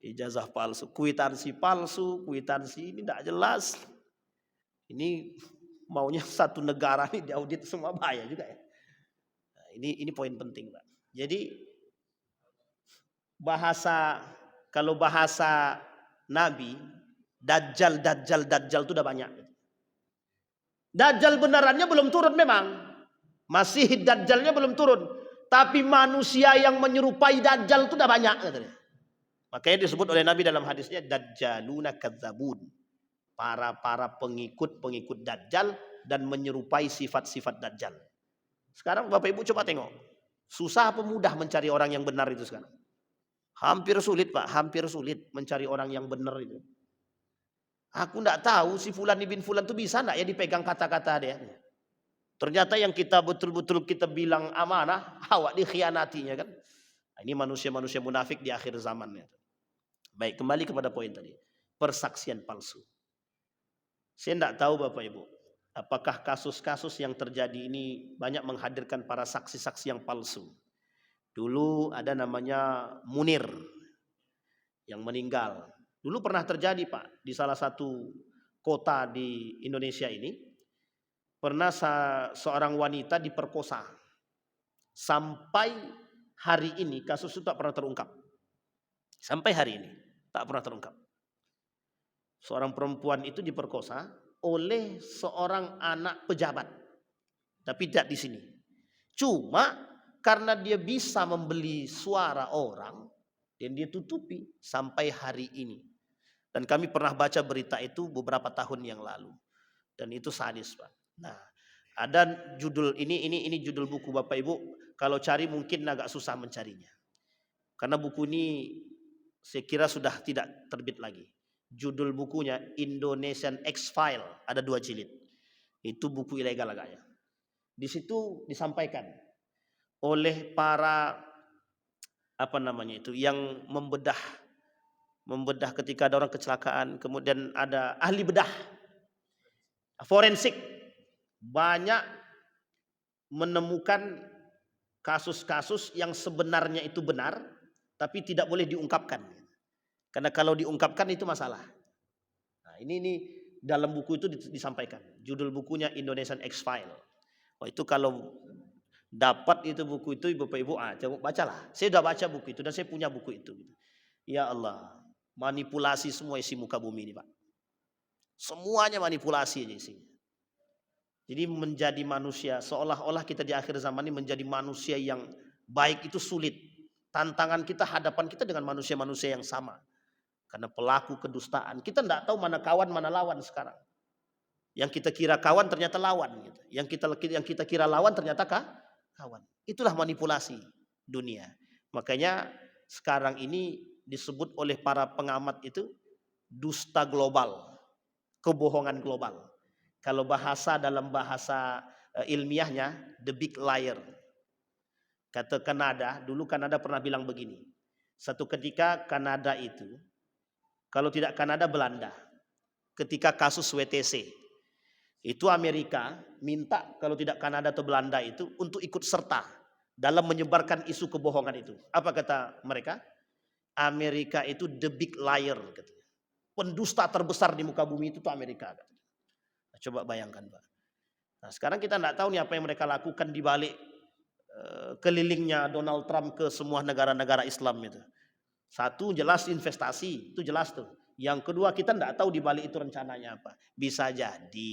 Ijazah palsu, kuitansi ini tidak jelas. Ini maunya satu negara ini diaudit semua, bahaya juga ya. Ini poin penting, Pak. Jadi kalau bahasa Nabi, Dajjal itu udah banyak. Dajjal benarannya belum turun memang. Masih Dajjalnya belum turun. Tapi manusia yang menyerupai Dajjal itu udah banyak. Makanya disebut oleh Nabi dalam hadisnya, Dajjaluna kadzabun. Para pengikut Dajjal dan menyerupai sifat-sifat Dajjal. Sekarang Bapak Ibu coba tengok. Susah apa mudah mencari orang yang benar itu sekarang? Hampir sulit Pak, hampir sulit mencari orang yang benar itu. Aku tidak tahu si Fulan bin Fulan itu bisa enggak ya dipegang kata-kata dia. Ternyata yang kita betul-betul kita bilang amanah, awak dikhianatinya kan. Nah, ini manusia-manusia munafik di akhir zaman. Baik, kembali kepada poin tadi. Persaksian palsu. Saya tidak tahu Bapak Ibu. Apakah kasus-kasus yang terjadi ini banyak menghadirkan para saksi-saksi yang palsu. Dulu ada namanya Munir yang meninggal. Dulu pernah terjadi Pak di salah satu kota di Indonesia ini. Pernah seorang wanita diperkosa. Sampai hari ini kasus itu tak pernah terungkap. Sampai hari ini tak pernah terungkap. Seorang perempuan itu diperkosa oleh seorang anak pejabat. Tapi tidak di sini. Cuma karena dia bisa membeli suara orang dan dia tutupi sampai hari ini. Dan kami pernah baca berita itu beberapa tahun yang lalu. Dan itu sadis, Pak. Nah, ada judul ini judul buku Bapak Ibu. Kalau cari mungkin agak susah mencarinya. Karena buku ini saya kira sudah tidak terbit lagi. Judul bukunya Indonesian X-File, ada 2 jilid. Itu buku ilegal agaknya. Di situ disampaikan oleh para apa namanya itu, yang membedah ketika ada orang kecelakaan, kemudian ada ahli bedah forensik, banyak menemukan kasus-kasus yang sebenarnya itu benar tapi tidak boleh diungkapkan, karena kalau diungkapkan itu masalah. Nah, ini dalam buku itu disampaikan, judul bukunya Indonesian X-File. Oh, itu kalau dapat itu buku itu Bapak Ibu, coba bacalah. Saya sudah baca buku itu dan saya punya buku itu. Ya Allah, manipulasi semua isi muka bumi ini, Pak. Semuanya manipulasi aja isinya. Jadi menjadi manusia, seolah-olah kita di akhir zaman ini menjadi manusia yang baik itu sulit. Tantangan kita, hadapan kita dengan manusia-manusia yang sama. Karena pelaku kedustaan, kita tidak tahu mana kawan mana lawan sekarang. Yang kita kira kawan ternyata lawan, gitu. Yang kita kira lawan ternyata kawan. Itulah manipulasi dunia. Makanya sekarang ini disebut oleh para pengamat itu dusta global, kebohongan global. Kalau dalam bahasa ilmiahnya the big liar. Kata Kanada, dulu Kanada pernah bilang begini. Satu ketika Kanada itu, kalau tidak Kanada, Belanda. Ketika kasus WTC, itu Amerika minta kalau tidak Kanada atau Belanda itu untuk ikut serta dalam menyebarkan isu kebohongan itu. Apa kata mereka? Amerika itu the big liar, katanya. Pendusta terbesar di muka bumi itu tuh Amerika. Katanya. Nah, coba bayangkan, Pak. Nah, sekarang kita tidak tahu nih apa yang mereka lakukan di balik kelilingnya Donald Trump ke semua negara-negara Islam itu. Satu, jelas investasi, itu jelas tuh. Yang kedua, kita tidak tahu di balik itu rencananya apa. Bisa jadi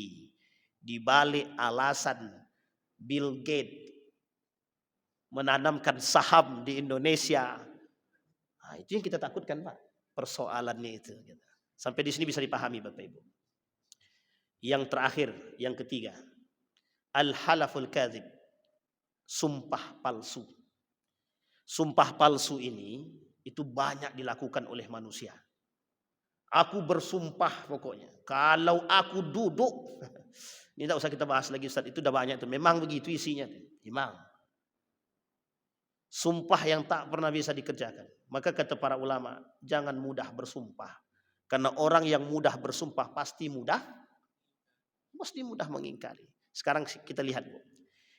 di balik alasan Bill Gates menanamkan saham di Indonesia. Nah, itu yang kita takutkan, Pak. Persoalannya itu. Sampai di sini bisa dipahami, Bapak Ibu. Yang terakhir, yang ketiga, al-halaful kadzib, sumpah palsu. Sumpah palsu ini itu banyak dilakukan oleh manusia. Aku bersumpah pokoknya, kalau aku duduk, ini tidak usah kita bahas lagi Ustaz, itu udah banyak tuh. Memang begitu isinya, memang. Sumpah yang tak pernah bisa dikerjakan. Maka kata para ulama, jangan mudah bersumpah. Karena orang yang mudah bersumpah pasti mudah mengingkari. Sekarang kita lihat, Bu.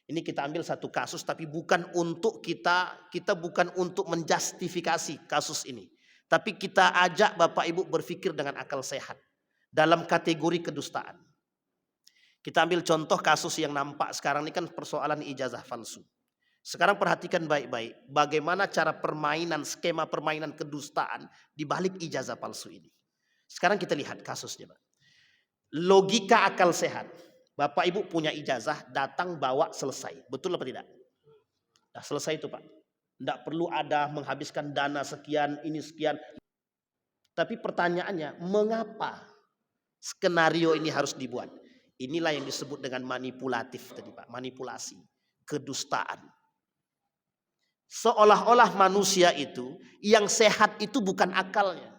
Ini kita ambil satu kasus, tapi bukan untuk kita bukan untuk menjustifikasi kasus ini. Tapi kita ajak Bapak Ibu berpikir dengan akal sehat dalam kategori kedustaan. Kita ambil contoh kasus yang nampak sekarang ini kan persoalan ijazah palsu. Sekarang perhatikan baik-baik bagaimana cara skema permainan kedustaan di balik ijazah palsu ini. Sekarang kita lihat kasusnya, Pak. Logika akal sehat. Bapak Ibu punya ijazah, datang bawa selesai. Betul apa tidak? Nah, selesai itu, Pak. Tidak perlu ada menghabiskan dana sekian, ini sekian. Tapi pertanyaannya, mengapa skenario ini harus dibuat? Inilah yang disebut dengan manipulatif tadi, Pak. Manipulasi, kedustaan. Seolah-olah manusia itu, yang sehat itu bukan akalnya.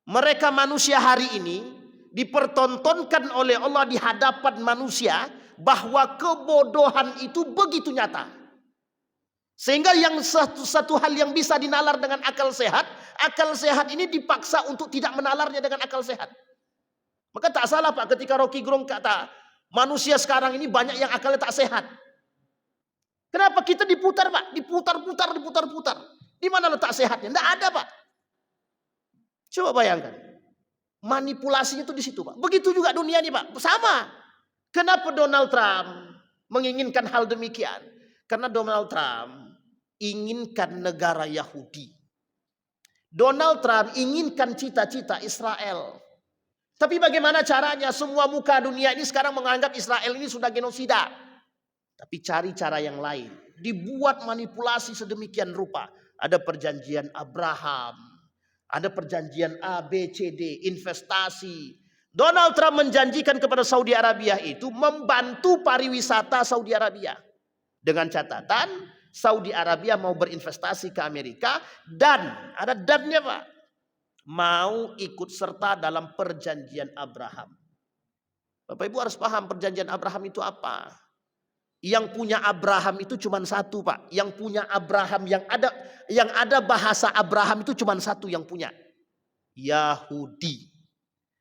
Mereka manusia hari ini dipertontonkan oleh Allah di hadapan manusia bahwa kebodohan itu begitu nyata. Sehingga yang satu hal yang bisa dinalar dengan akal sehat ini dipaksa untuk tidak menalarnya dengan akal sehat. Maka tak salah, Pak, ketika Rocky Gerung kata manusia sekarang ini banyak yang akalnya tak sehat. Kenapa kita diputar, Pak? Diputar-putar. Di mana letak sehatnya? Tidak ada, Pak. Coba bayangkan. Manipulasinya itu di situ, Pak. Begitu juga dunia ini, Pak. Sama. Kenapa Donald Trump menginginkan hal demikian? Karena Donald Trump inginkan negara Yahudi. Donald Trump inginkan cita-cita Israel. Tapi bagaimana caranya? Semua muka dunia ini sekarang menganggap Israel ini sudah genosida. Tapi cari cara yang lain. Dibuat manipulasi sedemikian rupa. Ada perjanjian Abraham. Ada perjanjian A, B, C, D. Investasi. Donald Trump menjanjikan kepada Saudi Arabia itu membantu pariwisata Saudi Arabia. Dengan catatan Saudi Arabia mau berinvestasi ke Amerika. Dan ada dannya, Pak. Mau ikut serta dalam perjanjian Abraham. Bapak Ibu harus paham perjanjian Abraham itu apa. Yang punya Abraham itu cuma satu, Pak. Yang punya Abraham, yang ada bahasa Abraham itu cuma satu yang punya. Yahudi.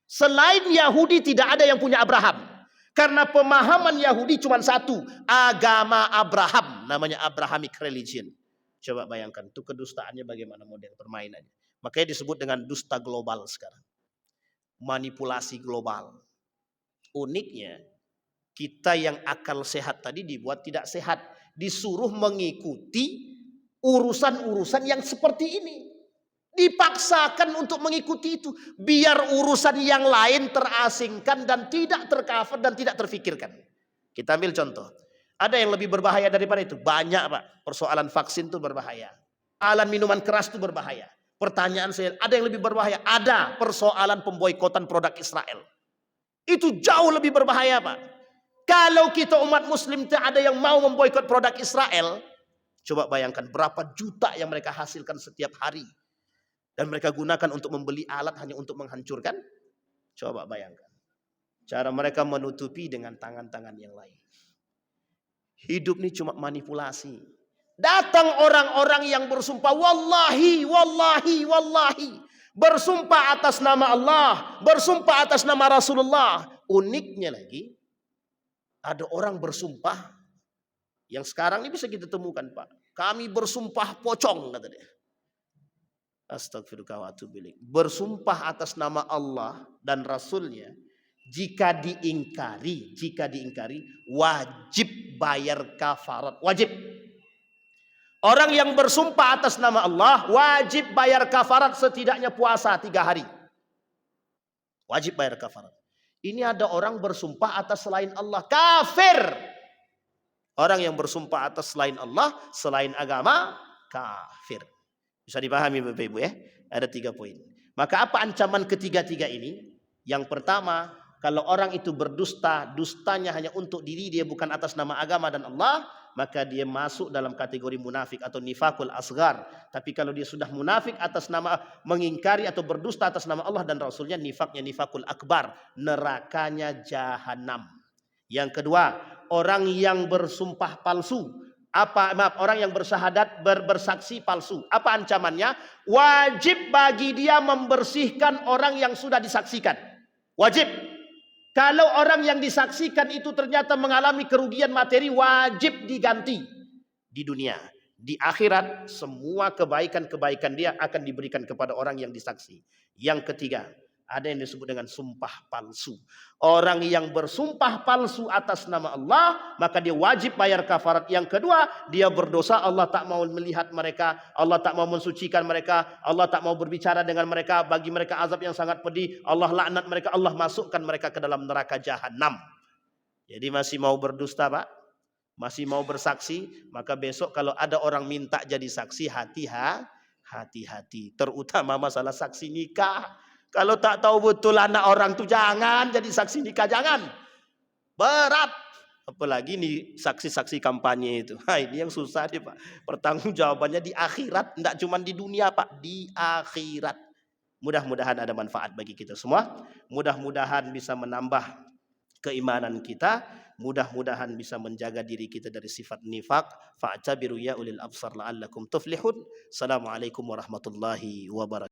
Selain Yahudi tidak ada yang punya Abraham. Karena pemahaman Yahudi cuma satu. Agama Abraham. Namanya Abrahamic religion. Coba bayangkan. Itu kedustaannya bagaimana model permainannya. Makanya disebut dengan dusta global sekarang. Manipulasi global. Uniknya, kita yang akal sehat tadi dibuat tidak sehat. Disuruh mengikuti urusan-urusan yang seperti ini. Dipaksakan untuk mengikuti itu. Biar urusan yang lain terasingkan dan tidak tercover dan tidak terfikirkan. Kita ambil contoh. Ada yang lebih berbahaya daripada itu? Banyak, Pak. Persoalan vaksin itu berbahaya. Persoalan minuman keras itu berbahaya. Pertanyaan saya, ada yang lebih berbahaya? Ada. Persoalan pemboikotan produk Israel. Itu jauh lebih berbahaya, Pak. Kalau kita umat muslim tidak ada yang mau memboikot produk Israel, coba bayangkan berapa juta yang mereka hasilkan setiap hari. Dan mereka gunakan untuk membeli alat hanya untuk menghancurkan. Coba bayangkan. Cara mereka menutupi dengan tangan-tangan yang lain. Hidup ini cuma manipulasi. Datang orang-orang yang bersumpah, wallahi, wallahi, wallahi. Bersumpah atas nama Allah. Bersumpah atas nama Rasulullah. Uniknya lagi, ada orang bersumpah. Yang sekarang ini bisa kita temukan, Pak. Kami bersumpah pocong, kata dia. Astagfirullah wa atubu ilaih. Bersumpah atas nama Allah dan Rasulnya, jika diingkari wajib bayar kafarat. Wajib. Orang yang bersumpah atas nama Allah wajib bayar kafarat, setidaknya puasa 3 hari. Wajib bayar kafarat. Ini ada orang bersumpah atas selain Allah, kafir. Orang yang bersumpah atas selain Allah, selain agama, kafir. Bisa dipahami Bapak Ibu ya? Ada 3 poin. Maka apa ancaman ketiga-tiga ini? Yang pertama, kalau orang itu berdusta, dustanya hanya untuk diri dia, bukan atas nama agama dan Allah, maka dia masuk dalam kategori munafik atau nifakul asgar. Tapi kalau dia sudah munafik atas nama, mengingkari atau berdusta atas nama Allah dan Rasulnya, nifaknya nifakul akbar, nerakanya jahanam. Yang kedua, orang yang bersumpah palsu. Orang yang bersyahadat bersaksi palsu. Apa ancamannya? Wajib bagi dia membersihkan orang yang sudah disaksikan. Wajib. Kalau orang yang disaksikan itu ternyata mengalami kerugian materi, wajib diganti di dunia. Di akhirat semua kebaikan-kebaikan dia akan diberikan kepada orang yang disaksi. Yang ketiga, ada yang disebut dengan sumpah palsu. Orang yang bersumpah palsu atas nama Allah, maka dia wajib bayar kafarat. Yang kedua, dia berdosa. Allah tak mau melihat mereka, Allah tak mau mensucikan mereka, Allah tak mau berbicara dengan mereka. Bagi mereka azab yang sangat pedih. Allah laknat mereka, Allah masukkan mereka ke dalam neraka jahanam. Jadi masih mau berdusta, Pak? Masih mau bersaksi? Maka besok kalau ada orang minta jadi saksi, hati-hati. Terutama masalah saksi nikah. Kalau tak tahu betul anak orang tuh jangan jadi saksi nikah, jangan. Berat. Apalagi nih saksi-saksi kampanye itu. Ini yang susah nih, Pak. Pertanggungjawabannya di akhirat, enggak cuma di dunia, Pak, di akhirat. Mudah-mudahan ada manfaat bagi kita semua. Mudah-mudahan bisa menambah keimanan kita. Mudah-mudahan bisa menjaga diri kita dari sifat nifak. Fa'tabiru ya ulil absar la'allakum tuflihun. Assalamualaikum warahmatullahi wabarakatuh.